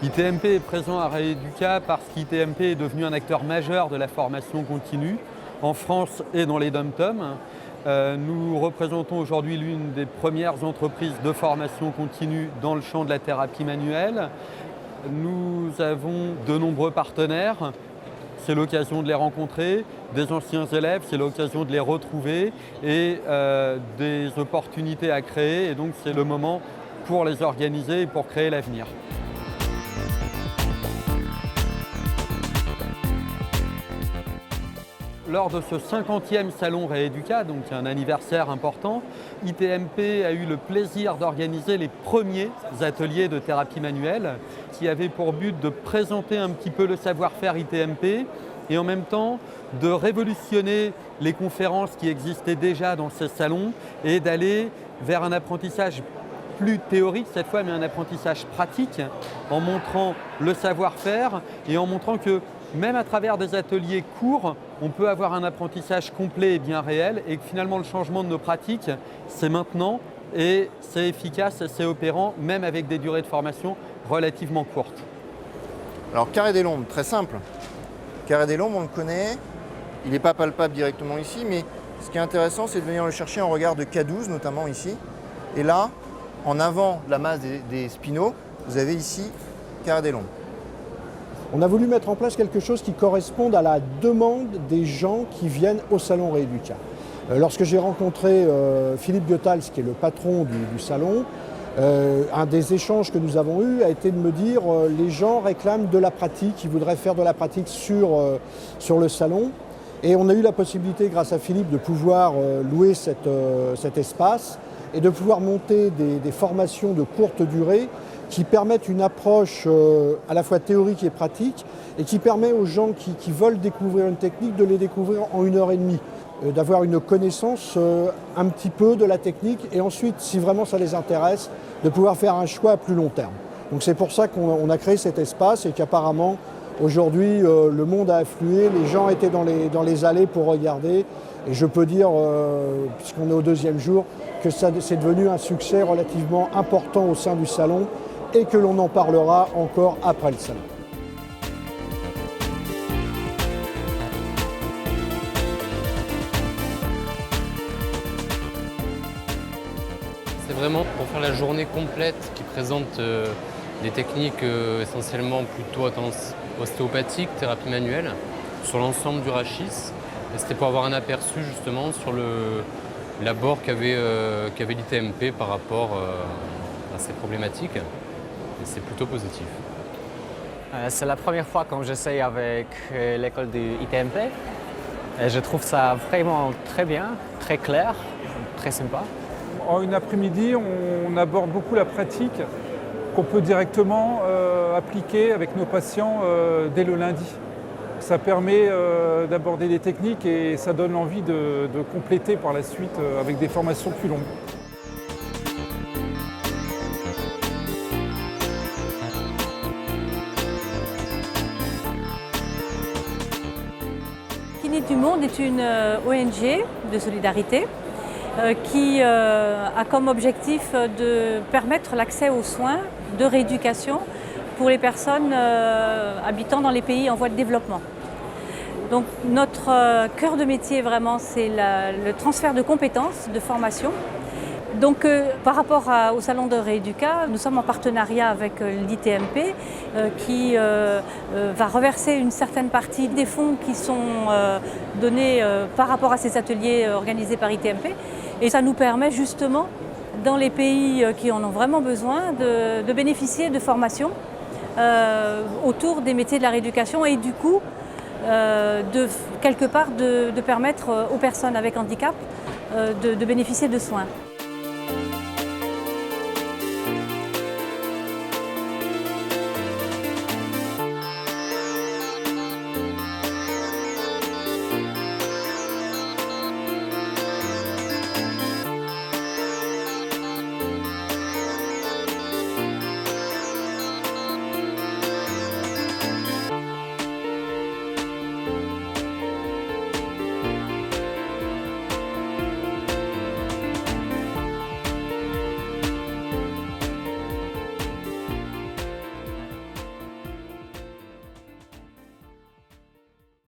ITMP est présent à Rééduca parce qu'ITMP est devenu un acteur majeur de la formation continue en France et dans les DOM-TOM. Nous représentons aujourd'hui l'une des premières entreprises de formation continue dans le champ de la thérapie manuelle. Nous avons de nombreux partenaires, c'est l'occasion de les rencontrer, des anciens élèves, c'est l'occasion de les retrouver et des opportunités à créer. Et donc c'est le moment pour les organiser et pour créer l'avenir. Lors de ce 50e salon Rééduca, donc un anniversaire important, ITMP a eu le plaisir d'organiser les premiers ateliers de thérapie manuelle qui avaient pour but de présenter un petit peu le savoir-faire ITMP et en même temps de révolutionner les conférences qui existaient déjà dans ces salons et d'aller vers un apprentissage plus théorique cette fois, mais un apprentissage pratique en montrant le savoir-faire et en montrant que même à travers des ateliers courts, on peut avoir un apprentissage complet et bien réel et que finalement le changement de nos pratiques, c'est maintenant et c'est efficace et c'est opérant, même avec des durées de formation relativement courtes. Alors Carré des Lombes, très simple. Carré des Lombes, on le connaît, il n'est pas palpable directement ici, mais ce qui est intéressant, c'est de venir le chercher en regard de K12, notamment ici. Et là, en avant de la masse des spinaux, vous avez ici Carré des Lombes. On a voulu mettre en place quelque chose qui corresponde à la demande des gens qui viennent au salon Rééduca. Lorsque j'ai rencontré Philippe Goethals, qui est le patron du salon, un des échanges que nous avons eus a été de me dire les gens réclament de la pratique, ils voudraient faire de la pratique sur le salon. Et on a eu la possibilité, grâce à Philippe, de pouvoir louer cet espace et de pouvoir monter des formations de courte durée qui permettent une approche à la fois théorique et pratique et qui permet aux gens qui veulent découvrir une technique de les découvrir en 1h30, d'avoir une connaissance un petit peu de la technique et ensuite, si vraiment ça les intéresse, de pouvoir faire un choix à plus long terme. Donc c'est pour ça qu'on a créé cet espace et qu'apparemment, aujourd'hui, le monde a afflué, les gens étaient dans les allées pour regarder et je peux dire, puisqu'on est au 2e jour, que c'est devenu un succès relativement important au sein du salon et que l'on en parlera encore après le salon. C'est vraiment pour faire la journée complète qui présente des techniques essentiellement plutôt à tendance ostéopathique, thérapie manuelle, sur l'ensemble du rachis. Et c'était pour avoir un aperçu justement sur l'abord qu'avait l'ITMP par rapport à ces problématiques. Et c'est plutôt positif. C'est la première fois que j'essaye avec l'école du ITMP. Et je trouve ça vraiment très bien, très clair, très sympa. En une après-midi, on aborde beaucoup la pratique qu'on peut directement appliquer avec nos patients dès le lundi. Ça permet d'aborder des techniques et ça donne envie de compléter par la suite avec des formations plus longues. Kinés du Monde est une ONG de solidarité qui a comme objectif de permettre l'accès aux soins de rééducation pour les personnes habitant dans les pays en voie de développement. Donc notre cœur de métier vraiment c'est le transfert de compétences, de formation. Donc par rapport au salon de Rééduca, nous sommes en partenariat avec l'ITMP qui va reverser une certaine partie des fonds qui sont donnés par rapport à ces ateliers organisés par ITMP. Et ça nous permet justement, dans les pays qui en ont vraiment besoin, de bénéficier de formations autour des métiers de la rééducation et du coup, quelque part, de permettre aux personnes avec handicap de bénéficier de soins.